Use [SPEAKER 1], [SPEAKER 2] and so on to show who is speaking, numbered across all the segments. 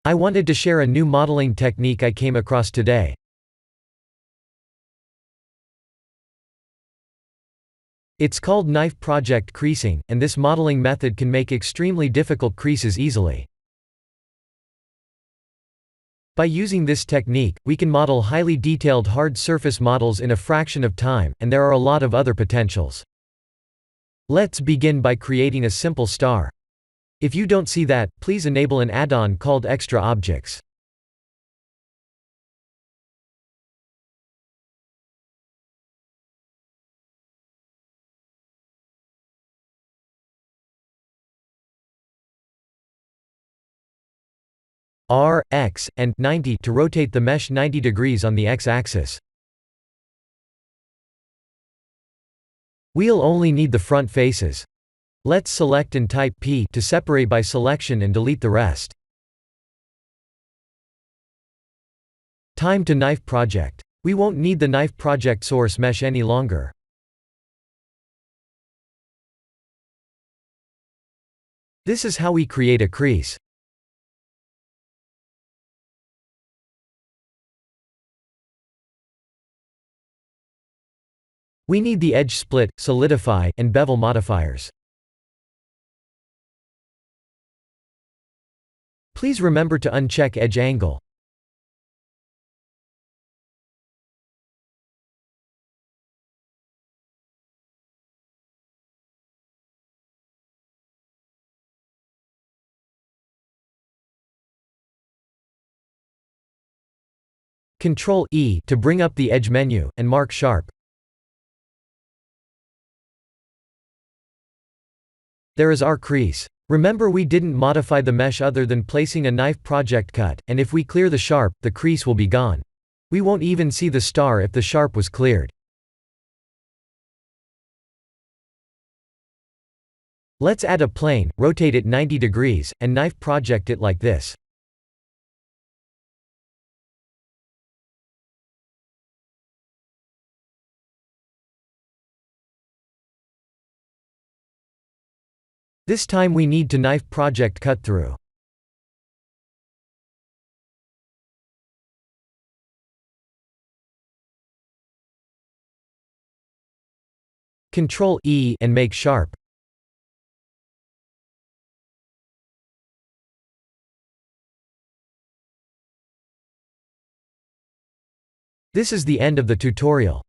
[SPEAKER 1] I wanted to share a new modeling technique I came across today. It's called knife project creasing, and this modeling method can make extremely difficult creases easily. By using this technique, we can model highly detailed hard surface models in a fraction of time, and there are a lot of other potentials. Let's begin by creating a simple star. If you don't see that, please enable an add-on called Extra Objects. R, X, and 90 to rotate the mesh 90 degrees on the X-axis. We'll only need the front faces. Let's select and type P to separate by selection and delete the rest. Time to knife project. We won't need the knife project source mesh any longer. This is how we create a crease. We need the edge split, solidify, and bevel modifiers. Please remember to uncheck edge angle. Ctrl E to bring up the edge menu, and mark sharp. There is our crease. Remember, we didn't modify the mesh other than placing a knife project cut, and if we clear the sharp, the crease will be gone. We won't even see the star if the sharp was cleared. Let's add a plane, rotate it 90 degrees, and knife project it like this. This time we need to knife project cut through. Ctrl E and make sharp. This is the end of the tutorial.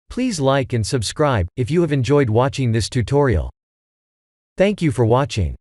[SPEAKER 1] Please like and subscribe if you have enjoyed watching this tutorial. Thank you for watching.